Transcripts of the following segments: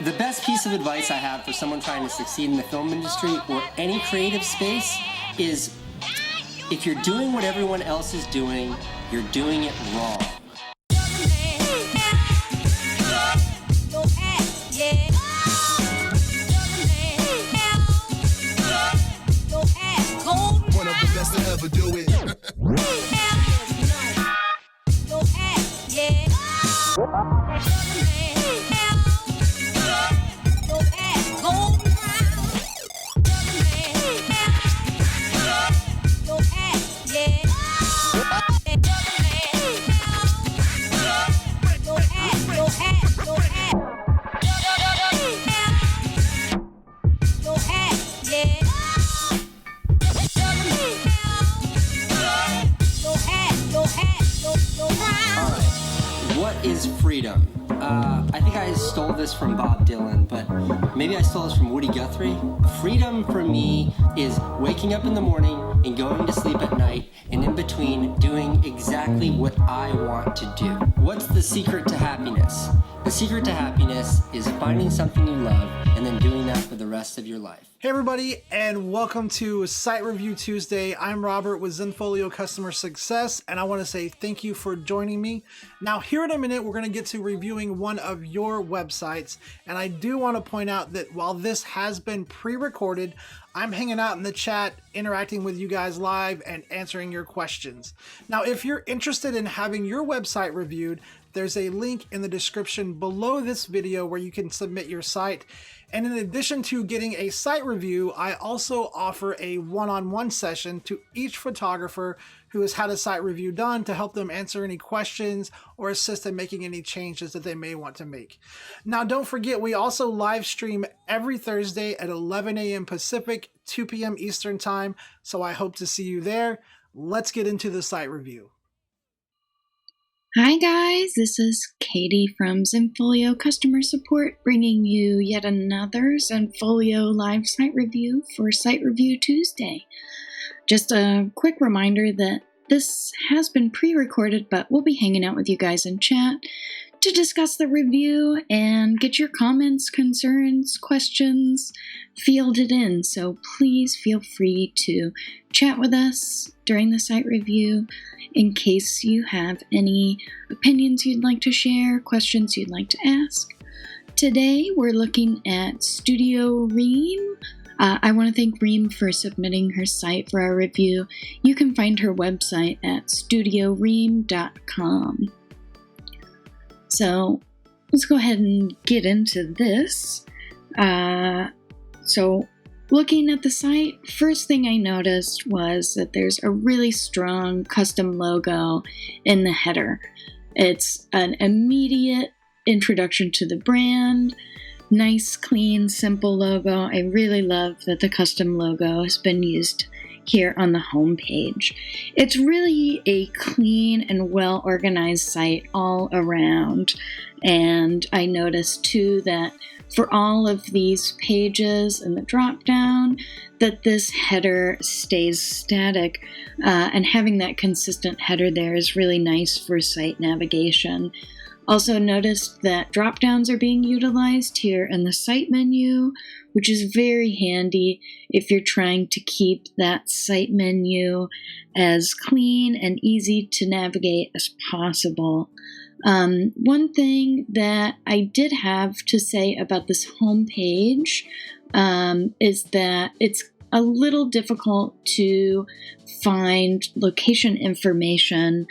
The best piece of advice I have for someone trying to succeed in the film industry or any creative space is if you're doing what everyone else is doing, you're doing it wrong. One of the best to ever do it. What is freedom? I think I stole this from Bob Dylan, but maybe I stole this from Woody Guthrie. Freedom for me is waking up in the morning and going to sleep at night, and in between doing exactly what I want to do. What's the secret to happiness? The secret to happiness is finding something you love and then doing that for the rest of your life. Hey everybody, and welcome to Site Review Tuesday. I'm Robert with Zenfolio Customer Success, and I want to say thank you for joining me. Now, here in a minute, we're going to get to reviewing one of your websites, and I do want to point out that while this has been pre-recorded, I'm hanging out in the chat, interacting with you guys live and answering your questions. Now, if you're interested in having your website reviewed, there's a link in the description below this video where you can submit your site. And in addition to getting a site review, I also offer a one-on-one session to each photographer who has had a site review done to help them answer any questions or assist in making any changes that they may want to make. Now, don't forget, we also live stream every Thursday at 11 a.m. Pacific, 2 p.m. Eastern Time, so I hope to see you there. Let's get into the site review. Hi guys, this is Katie from Zenfolio Customer Support, bringing you yet another Zenfolio live site review for Site Review Tuesday. Just a quick reminder that this has been pre-recorded, but we'll be hanging out with you guys in chat to discuss the review and get your comments, concerns, questions fielded in. So please feel free to chat with us during the site review in case you have any opinions you'd like to share, questions you'd like to ask. Today we're looking at Studio Ream. I want to thank Ream for submitting her site for our review. You can find her website at studioream.com. So let's go ahead and get into this. So looking at the site, first thing I noticed was that there's a really strong custom logo in the header. It's an immediate introduction to the brand. Nice, clean, simple logo. I really love that the custom logo has been used here on the home page. It's really a clean and well-organized site all around. And I noticed too that for all of these pages in the drop-down, that this header stays static, and having that consistent header there is really nice for site navigation. Also noticed that drop-downs are being utilized here in the site menu, which is very handy if you're trying to keep that site menu as clean and easy to navigate as possible. One thing that I did have to say about this home page is that it's a little difficult to find location information.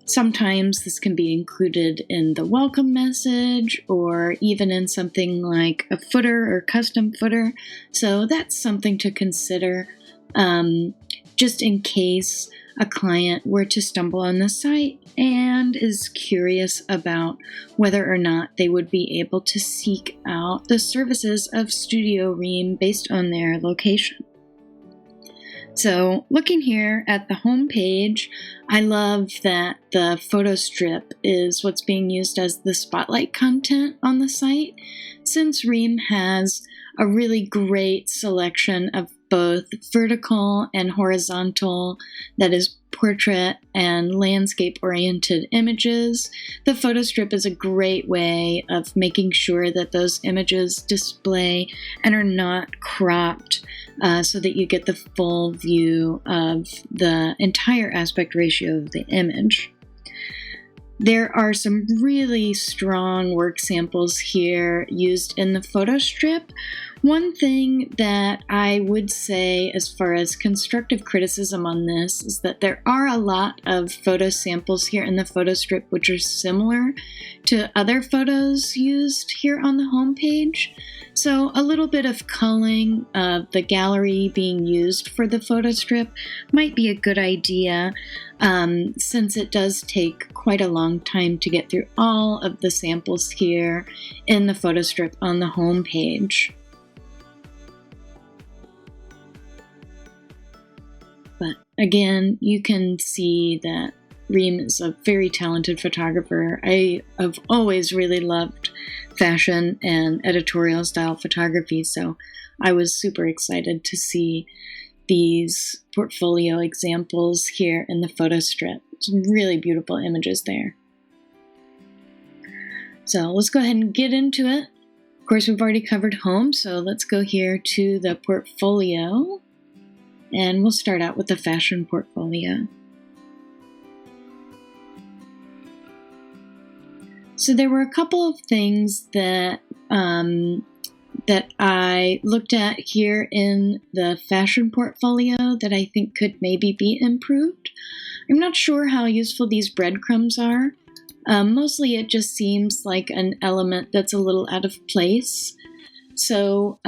Sometimes this can be included in the welcome message or even in something like a footer or custom footer. So that's something to consider just in case a client were to stumble on the site and is curious about whether or not they would be able to seek out the services of Studio Ream based on their location. So looking here at the home page, I love that the photo strip is what's being used as the spotlight content on the site, since Ream has a really great selection of both vertical and horizontal, that is, portrait and landscape-oriented images, the photo strip is a great way of making sure that those images display and are not cropped so that you get the full view of the entire aspect ratio of the image. There are some really strong work samples here used in the photo strip. One thing that I would say as far as constructive criticism on this is that there are a lot of photo samples here in the photo strip which are similar to other photos used here on the homepage. So a little bit of culling of the gallery being used for the photo strip might be a good idea, since it does take quite a long time to get through all of the samples here in the photo strip on the homepage. But again, you can see that Reem is a very talented photographer. I have always really loved fashion and editorial style photography, so I was super excited to see these portfolio examples here in the photo strip. Some really beautiful images there. So let's go ahead and get into it. Of course, we've already covered home, so let's go here to the portfolio, and we'll start out with the fashion portfolio. So there were a couple of things that I looked at here in the fashion portfolio that I think could maybe be improved. I'm not sure how useful these breadcrumbs are. Mostly it just seems like an element that's a little out of place. So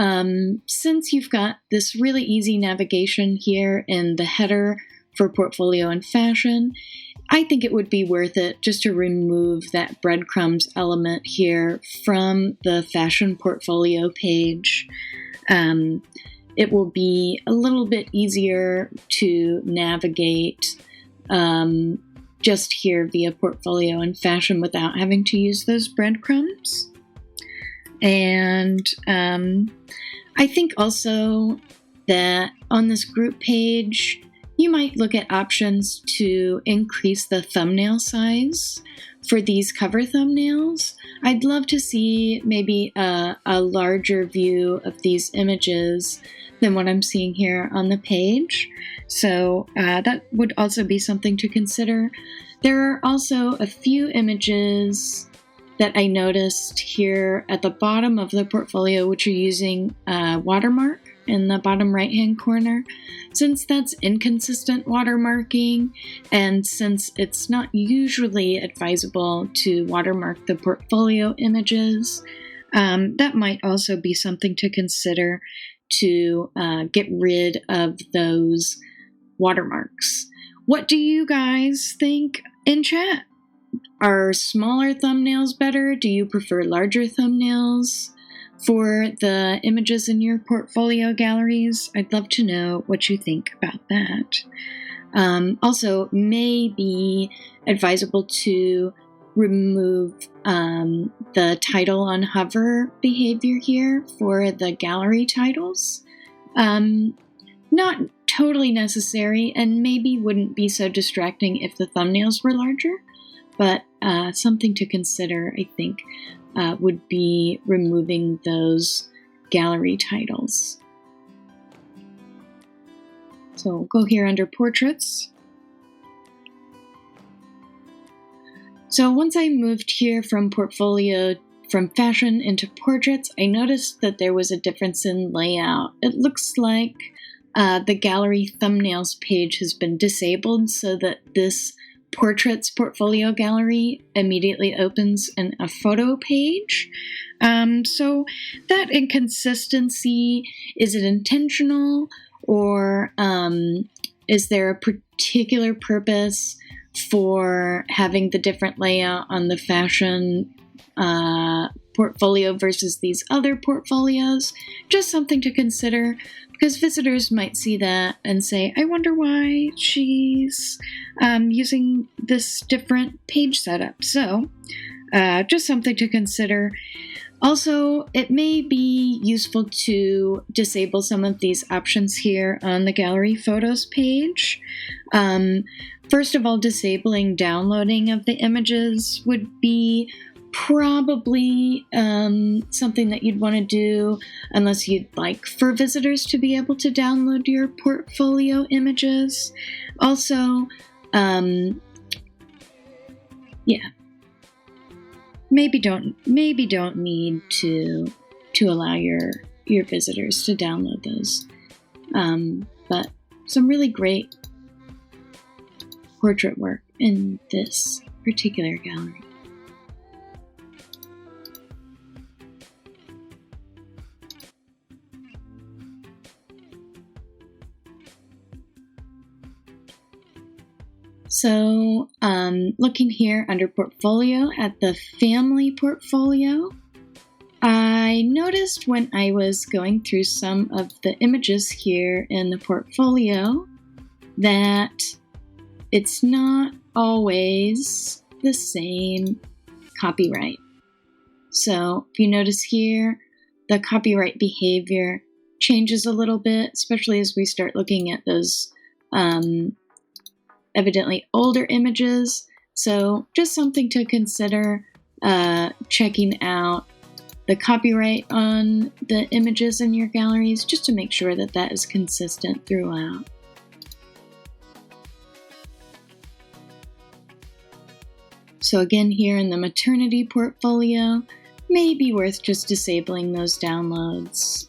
since you've got this really easy navigation here in the header for portfolio and fashion, I think it would be worth it just to remove that breadcrumbs element here from the fashion portfolio page. It will be a little bit easier to navigate just here via portfolio and fashion without having to use those breadcrumbs. And I think also that on this group page, you might look at options to increase the thumbnail size for these cover thumbnails. I'd love to see maybe a larger view of these images than what I'm seeing here on the page. So that would also be something to consider. There are also a few images that I noticed here at the bottom of the portfolio which are using a watermark in the bottom right-hand corner. Since that's inconsistent watermarking, and since it's not usually advisable to watermark the portfolio images, that might also be something to consider to get rid of those watermarks. What do you guys think in chat? Are smaller thumbnails better? Do you prefer larger thumbnails for the images in your portfolio galleries? I'd love to know what you think about that. Also, may be advisable to remove the title on hover behavior here for the gallery titles. Not totally necessary, and maybe wouldn't be so distracting if the thumbnails were larger, but something to consider, I think, would be removing those gallery titles. So we'll go here under portraits. So once I moved here from portfolio, from fashion into portraits, I noticed that there was a difference in layout. It looks like the gallery thumbnails page has been disabled so that this portraits portfolio gallery immediately opens in a photo page. So that inconsistency, is it intentional, or is there a particular purpose for having the different layout on the fashion portfolio versus these other portfolios? Just something to consider, because visitors might see that and say, I wonder why she's using this different page setup. So just something to consider. Also, it may be useful to disable some of these options here on the gallery photos page. First of all, disabling downloading of the images would be probably something that you'd want to do unless you'd like for visitors to be able to download your portfolio images. Also, maybe don't need to allow your visitors to download those. But some really great portrait work in this particular gallery. So, looking here under portfolio at the family portfolio, I noticed when I was going through some of the images here in the portfolio that it's not always the same copyright. So, if you notice here, the copyright behavior changes a little bit, especially as we start looking at those evidently older images. So just something to consider, checking out the copyright on the images in your galleries, just to make sure that that is consistent throughout. So again, here in the maternity portfolio, may be worth just disabling those downloads.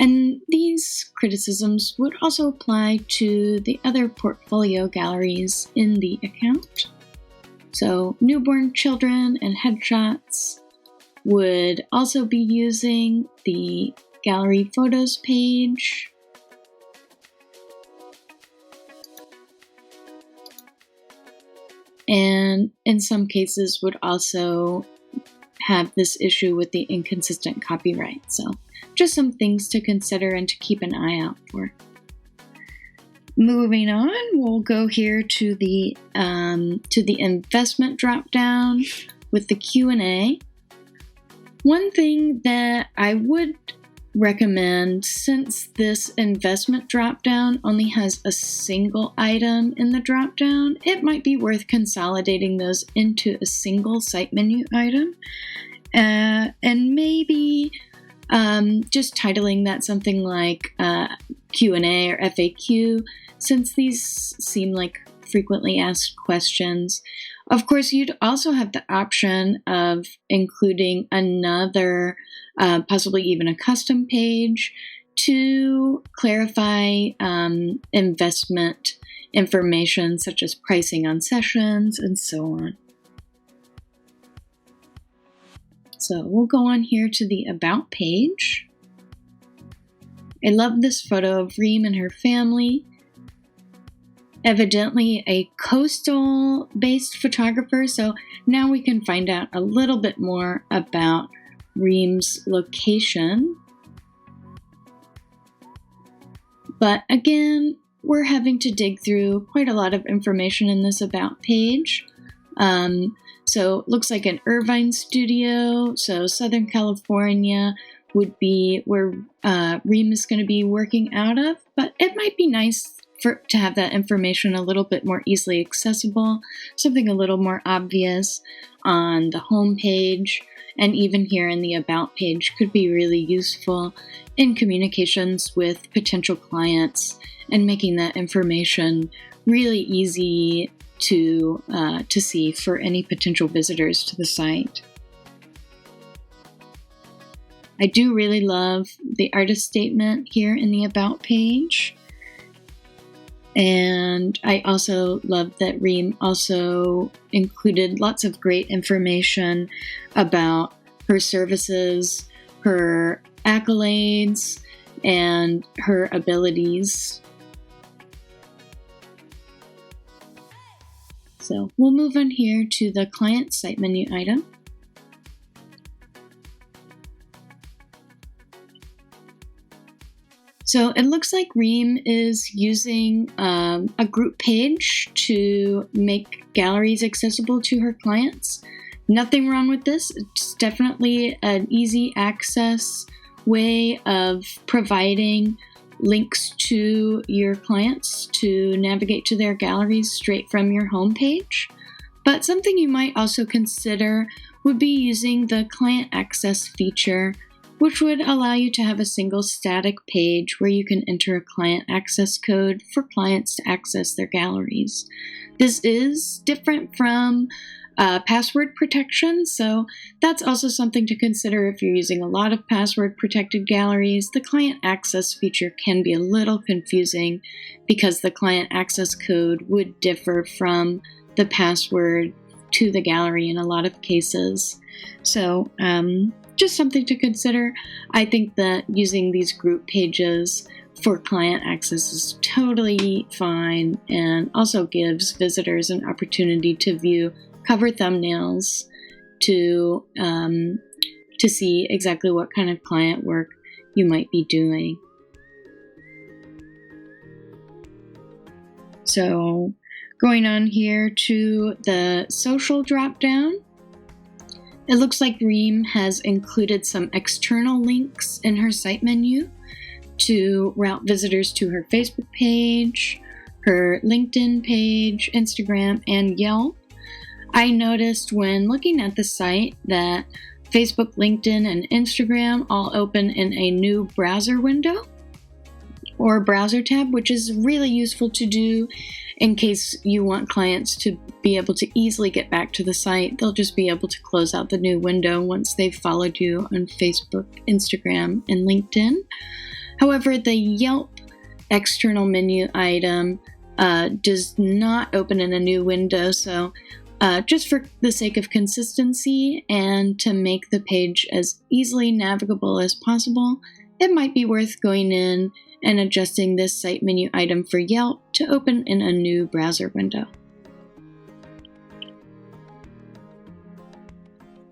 And these criticisms would also apply to the other portfolio galleries in the account. So newborn children and headshots would also be using the gallery photos page. And in some cases would also have this issue with the inconsistent copyright. So just some things to consider and to keep an eye out for. Moving on, we'll go here to the investment drop-down with the Q&A. One thing that I would recommend, since this investment drop-down only has a single item in the drop-down, it might be worth consolidating those into a single site menu item, and maybe just titling that something like Q&A or FAQ, since these seem like frequently asked questions. Of course, you'd also have the option of including another, possibly even a custom page, to clarify investment information such as pricing on sessions and so on. So we'll go on here to the About page. I love this photo of Reem and her family. Evidently a coastal-based photographer, so now we can find out a little bit more about Reem's location. But again, we're having to dig through quite a lot of information in this About page. So it looks like an Irvine studio, so Southern California would be where Reem is going to be working out of, but it might be nice to have that information a little bit more easily accessible, something a little more obvious on the home page, and even here in the About page could be really useful in communications with potential clients and making that information really easy to see for any potential visitors to the site. I do really love the artist statement here in the About page. And I also love that Reem also included lots of great information about her services, her accolades, and her abilities. So we'll move on here to the client site menu item. So it looks like Reem is using a group page to make galleries accessible to her clients. Nothing wrong with this. It's definitely an easy access way of providing links to your clients to navigate to their galleries straight from your homepage. But something you might also consider would be using the client access feature, which would allow you to have a single static page where you can enter a client access code for clients to access their galleries. This is different from password protection, so that's also something to consider if you're using a lot of password protected galleries. The client access feature can be a little confusing because the client access code would differ from the password to the gallery in a lot of cases. So just something to consider. I think that using these group pages for client access is totally fine and also gives visitors an opportunity to view cover thumbnails to see exactly what kind of client work you might be doing. So going on here to the social dropdown, it looks like Reem has included some external links in her site menu to route visitors to her Facebook page, her LinkedIn page, Instagram, and Yelp. I noticed when looking at the site that Facebook, LinkedIn, and Instagram all open in a new browser window or browser tab, which is really useful to do in case you want clients to be able to easily get back to the site. They'll just be able to close out the new window once they've followed you on Facebook, Instagram, and LinkedIn. However, the Yelp external menu item does not open in a new window, so just for the sake of consistency and to make the page as easily navigable as possible, it might be worth going in and adjusting this site menu item for Yelp to open in a new browser window.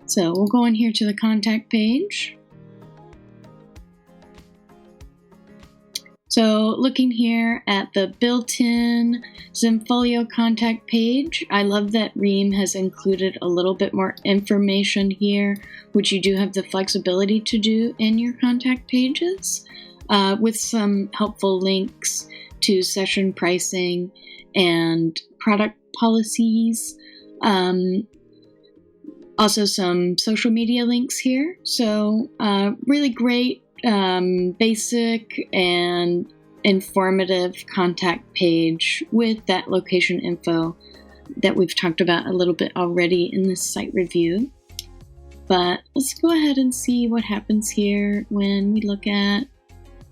So we'll go in here to the contact page. So looking here at the built-in Zenfolio contact page, I love that Reem has included a little bit more information here, which you do have the flexibility to do in your contact pages, with some helpful links to session pricing and product policies. Also some social media links here. So really great basic and informative contact page with that location info that we've talked about a little bit already in this site review. But let's go ahead and see what happens here when we look at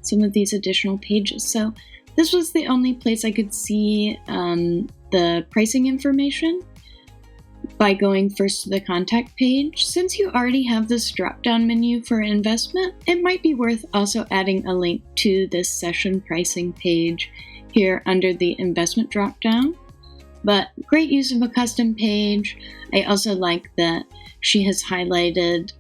some of these additional pages. So this was the only place I could see the pricing information by going first to the contact page. Since you already have this drop-down menu for investment, it might be worth also adding a link to this session pricing page here under the investment drop-down. But great use of a custom page. I also like that she has highlighted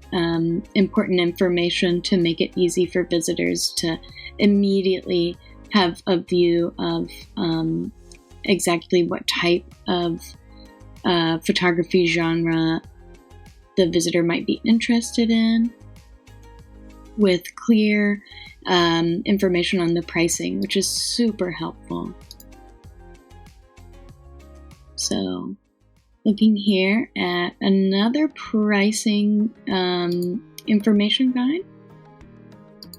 important information to make it easy for visitors to immediately have a view of exactly what type of photography genre the visitor might be interested in, with clear information on the pricing, which is super helpful. So looking here at another pricing information guide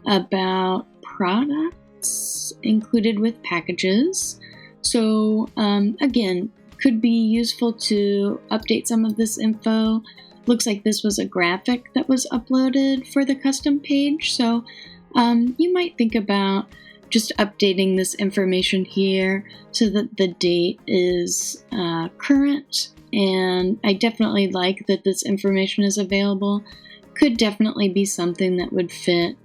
about products included with packages. So again, could be useful to update some of this info. Looks like this was a graphic that was uploaded for the custom page, so you might think about just updating this information here so that the date is current. And I definitely like that this information is available. Could definitely be something that would fit,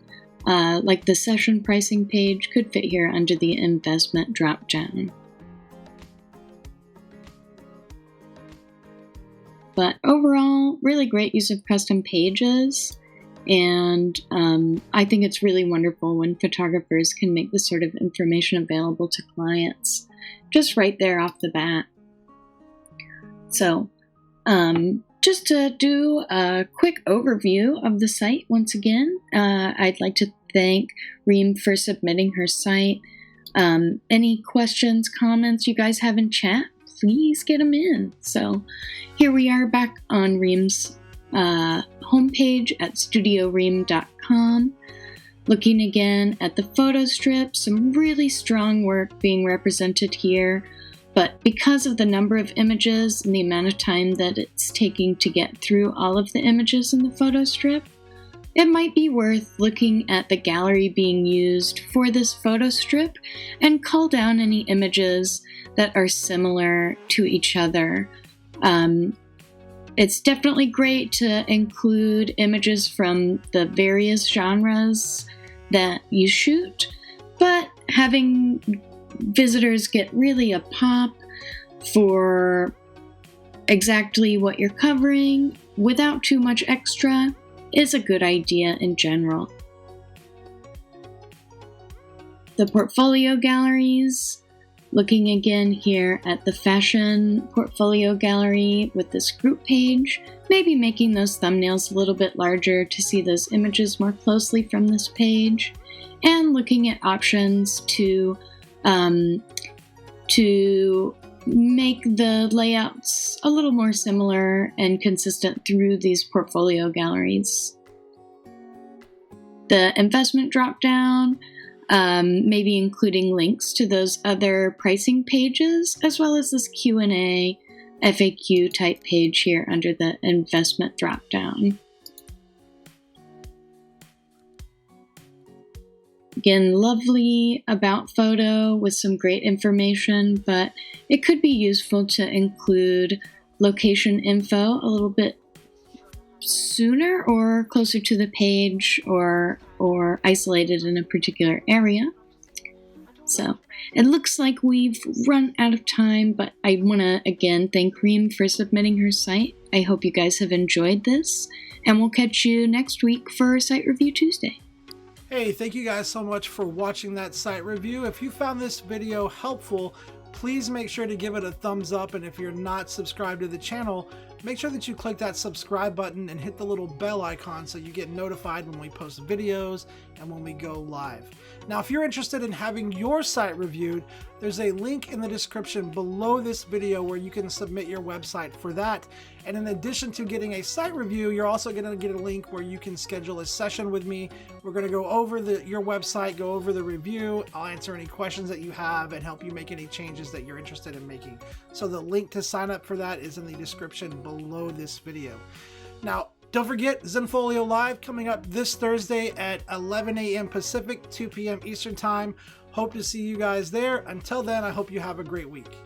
like the session pricing page could fit here under the investment drop-down. But overall, really great use of custom pages. And I think it's really wonderful when photographers can make this sort of information available to clients just right there off the bat. So just to do a quick overview of the site once again, I'd like to thank Reem for submitting her site. Any questions, comments you guys have in chat, please get them in. So here we are back on Reem's homepage at studioreem.com. Looking again at the photo strip, some really strong work being represented here, but because of the number of images and the amount of time that it's taking to get through all of the images in the photo strip, it might be worth looking at the gallery being used for this photo strip and cull down any images that are similar to each other. It's definitely great to include images from the various genres that you shoot, but having visitors get really a pop for exactly what you're covering without too much extra is a good idea in general. The portfolio galleries. Looking again here at the fashion portfolio gallery with this group page, maybe making those thumbnails a little bit larger to see those images more closely from this page, and looking at options to make the layouts a little more similar and consistent through these portfolio galleries. The investment dropdown, maybe including links to those other pricing pages, as well as this Q&A FAQ type page here under the investment dropdown. Again, lovely about photo with some great information, but it could be useful to include location info a little bit sooner or closer to the page or isolated in a particular area. So it looks like we've run out of time, but I want to again thank Reem for submitting her site. I hope you guys have enjoyed this, and we'll catch you next week for Site Review Tuesday. Hey, thank you guys so much for watching that site review. If you found this video helpful, please make sure to give it a thumbs up, and if you're not subscribed to the channel, make sure that you click that subscribe button and hit the little bell icon so you get notified when we post videos and when we go live. Now, if you're interested in having your site reviewed, there's a link in the description below this video where you can submit your website for that. And in addition to getting a site review, you're also going to get a link where you can schedule a session with me. We're going to go over your website, go over the review. I'll answer any questions that you have and help you make any changes that you're interested in making. So the link to sign up for that is in the description below this video. Now, don't forget Zenfolio Live coming up this Thursday at 11 a.m. Pacific, 2 p.m. Eastern Time. Hope to see you guys there. Until then, I hope you have a great week.